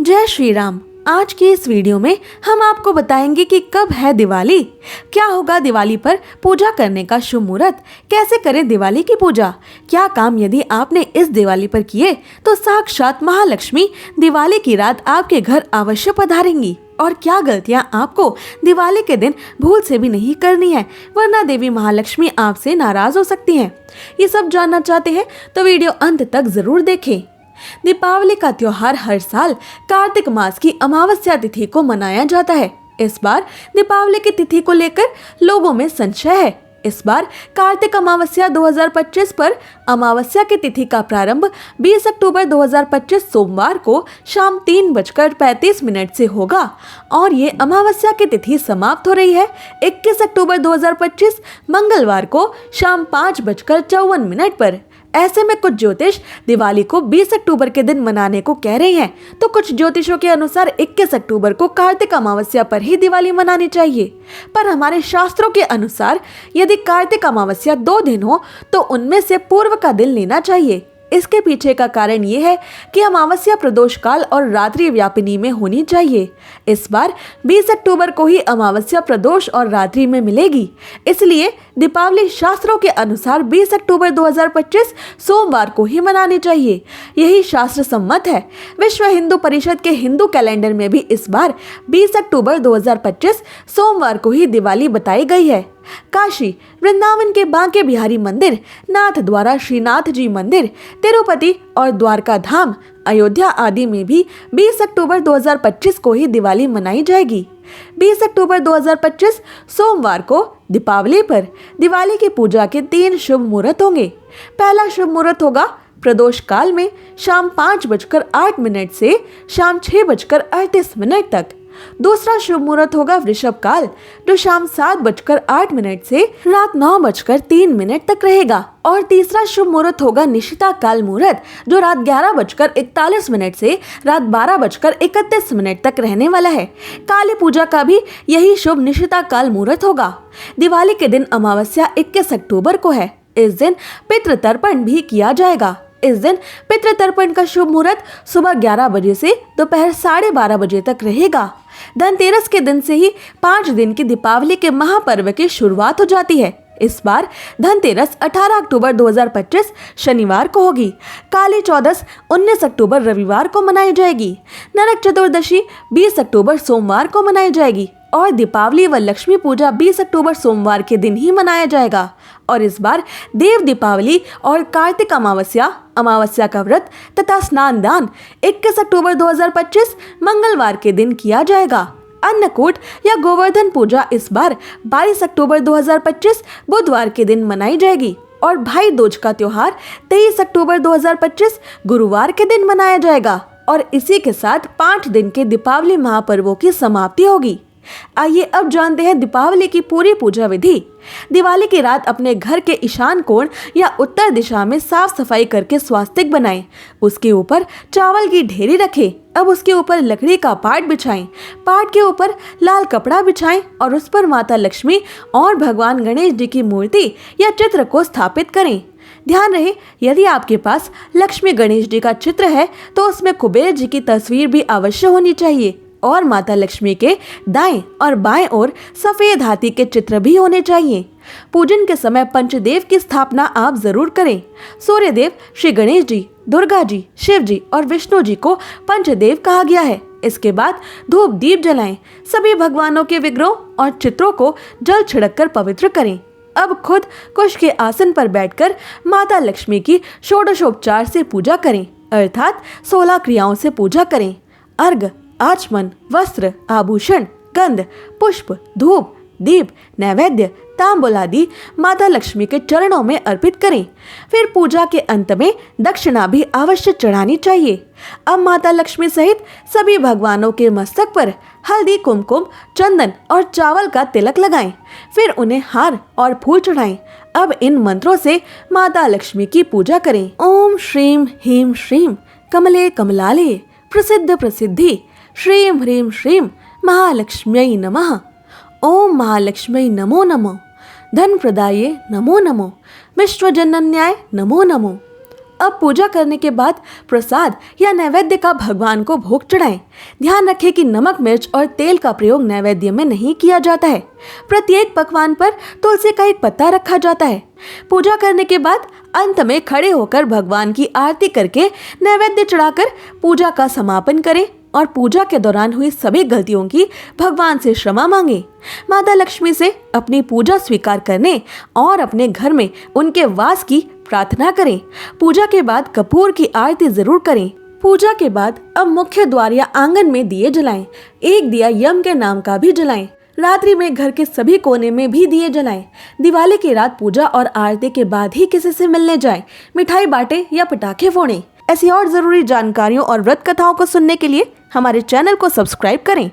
जय श्री राम। आज की इस वीडियो में हम आपको बताएंगे कि कब है दिवाली, क्या होगा दिवाली पर पूजा करने का शुभ मुहूर्त, कैसे करें दिवाली की पूजा, क्या काम यदि आपने इस दिवाली पर किए तो साक्षात महालक्ष्मी दिवाली की रात आपके घर अवश्य पधारेंगी, और क्या गलतियां आपको दिवाली के दिन भूल से भी नहीं करनी है, वरना देवी महालक्ष्मी आपसे नाराज हो सकती हैं। ये सब जानना चाहते हैं तो वीडियो अंत तक जरूर देखें। दीपावली का त्योहार हर साल कार्तिक मास की अमावस्या तिथि को मनाया जाता है। इस बार दीपावली की तिथि को लेकर लोगों में संशय है। इस बार कार्तिक अमावस्या 2025 पर अमावस्या की तिथि का प्रारंभ 20 अक्टूबर 2025 सोमवार को शाम 3:35 से होगा और ये अमावस्या की तिथि समाप्त हो रही है 21 अक्टूबर 2025 मंगलवार को शाम 5:54 पर। ऐसे में कुछ ज्योतिष दिवाली को 20 अक्टूबर के दिन मनाने को कह रहे हैं, तो कुछ ज्योतिषों के अनुसार 21 अक्टूबर को कार्तिक अमावस्या पर ही दिवाली मनानी चाहिए। पर हमारे शास्त्रों के अनुसार यदि कार्तिक अमावस्या 2 दिन हो तो उनमें से पूर्व का दिन लेना चाहिए। इसके पीछे का कारण ये है कि अमावस्या प्रदोष काल और रात्रि व्यापिनी में होनी चाहिए। इस बार 20 अक्टूबर को ही अमावस्या प्रदोष और रात्रि में मिलेगी, इसलिए दीपावली शास्त्रों के अनुसार 20 अक्टूबर 2025 सोमवार को ही मनानी चाहिए। यही शास्त्र सम्मत है। विश्व हिंदू परिषद के हिंदू कैलेंडर में भी इस बार 20 अक्टूबर 2025 सोमवार को ही दिवाली बताई गई है। काशी, वृंदावन के बांके बिहारी मंदिर, नाथ द्वारा श्रीनाथ जी मंदिर, तिरुपति और द्वारका धाम, अयोध्या आदि में भी 20 अक्टूबर 2025 को ही दिवाली मनाई जाएगी। 20 अक्टूबर 2025 सोमवार को दीपावली पर दिवाली की पूजा के 3 शुभ मुहूर्त होंगे। पहला शुभ मुहूर्त होगा प्रदोष काल में शाम 5:08 से शाम 6:38 तक। दूसरा शुभ मुहूर्त होगा वृषभ काल, जो शाम 7:08 से रात 9:03 तक रहेगा, और तीसरा शुभ मुहूर्त होगा निशिता काल मुहूर्त, जो रात 11:41 से रात 12:31 तक रहने वाला है। काली पूजा का भी यही शुभ निशिता काल मुहूर्त होगा। दिवाली के दिन अमावस्या 21 अक्टूबर को है। इस दिन पितृतर्पण भी किया जाएगा। इस दिन पितृतर्पण का शुभ मुहूर्त सुबह 11 बजे से दोपहर 12:30 बजे तक रहेगा। धनतेरस के दिन से ही 5 दिन की दीपावली के महापर्व की शुरुआत हो जाती है। इस बार धनतेरस 18 अक्टूबर 2025 शनिवार को होगी। काली चौदस 19 अक्टूबर रविवार को मनाई जाएगी। नरक चतुर्दशी 20 अक्टूबर सोमवार को मनाई जाएगी, और दीपावली व लक्ष्मी पूजा 20 अक्टूबर सोमवार के दिन ही मनाया जाएगा। और इस बार देव दीपावली और कार्तिक अमावस्या का व्रत तथा स्नान दान 21 अक्टूबर 2025 मंगलवार के दिन किया जाएगा। अन्नकूट या गोवर्धन पूजा इस बार 22 अक्टूबर 2025 बुधवार के दिन मनाई जाएगी, और भाई दूज का त्योहार 23 अक्टूबर 2025 गुरुवार के दिन मनाया जाएगा, और इसी के साथ 5 दिन के दीपावली महापर्वों की समाप्ति होगी। आइए अब जानते हैं दीपावली की पूरी पूजा विधि। दिवाली की रात अपने घर के ईशान कोण या उत्तर दिशा में साफ सफाई करके स्वास्तिक बनाएं। उसके ऊपर चावल की ढेरी रखें। अब उसके ऊपर लकड़ी का पाट बिछाएं। पाट के ऊपर लाल कपड़ा बिछाएं और उस पर माता लक्ष्मी और भगवान गणेश जी की मूर्ति या चित्र को स्थापित करें। ध्यान रहे, यदि आपके पास लक्ष्मी गणेश जी का चित्र है तो उसमें कुबेर जी की तस्वीर भी अवश्य होनी चाहिए, और माता लक्ष्मी के दाएं और बाएं ओर सफेद हाथी के चित्र भी होने चाहिए। पूजन के समय पंचदेव की स्थापना आप जरूर करें। सूर्य देव, श्री गणेश जी, दुर्गा जी, शिव जी और विष्णु जी को पंचदेव कहा गया है। इसके बाद धूप दीप जलाएं। सभी भगवानों के विग्रहों और चित्रों को जल छिड़क कर पवित्र करें। अब खुद कुश के आसन पर बैठकर माता लक्ष्मी की षोडशोपचार से पूजा करें, अर्थात 16 क्रियाओं से पूजा करें। अर्घ, आचमन, वस्त्र, आभूषण, गंध, पुष्प, धूप, दीप, नैवेद्य, तांबूल आदि माता लक्ष्मी के चरणों में अर्पित करें। फिर पूजा के अंत में दक्षिणा भी अवश्य चढ़ानी चाहिए। अब माता लक्ष्मी सहित सभी भगवानों के मस्तक पर हल्दी, कुमकुम, चंदन और चावल का तिलक लगाएं। फिर उन्हें हार और फूल चढ़ाएं। अब इन मंत्रों से माता लक्ष्मी की पूजा करें। ओम श्रीम ह्रीम श्रीम कमले कमलाले प्रसिद्ध प्रसिद्धि श्रीं ह्रीं श्रीं महालक्ष्म्यै नमः। ओम महालक्ष्म्यै नमो नमो। धन प्रदाये नमो नमो। विश्वजनन्याय नमो नमो। अब पूजा करने के बाद प्रसाद या नैवेद्य का भगवान को भोग चढ़ाएं। ध्यान रखें कि नमक, मिर्च और तेल का प्रयोग नैवेद्य में नहीं किया जाता है। प्रत्येक पकवान पर तुलसी का एक पत्ता रखा जाता है। पूजा करने के बाद अंत में खड़े होकर भगवान की आरती करके नैवेद्य चढ़ाकर पूजा का समापन करें और पूजा के दौरान हुई सभी गलतियों की भगवान से क्षमा मांगे। माता लक्ष्मी से अपनी पूजा स्वीकार करने और अपने घर में उनके वास की प्रार्थना करें। पूजा के बाद कपूर की आरती जरूर करें। पूजा के बाद अब मुख्य द्वार या आंगन में दिए जलाएं। एक दिया यम के नाम का भी जलाएं। रात्रि में घर के सभी कोने में भी दिए जलाएं। दिवाली की रात पूजा और आरती के बाद ही किसी से मिलने जाएं। मिठाई बांटें या पटाखे फोड़ें। ऐसी और जरूरी जानकारियों और व्रत कथाओं को सुनने के लिए हमारे चैनल को सब्सक्राइब करें।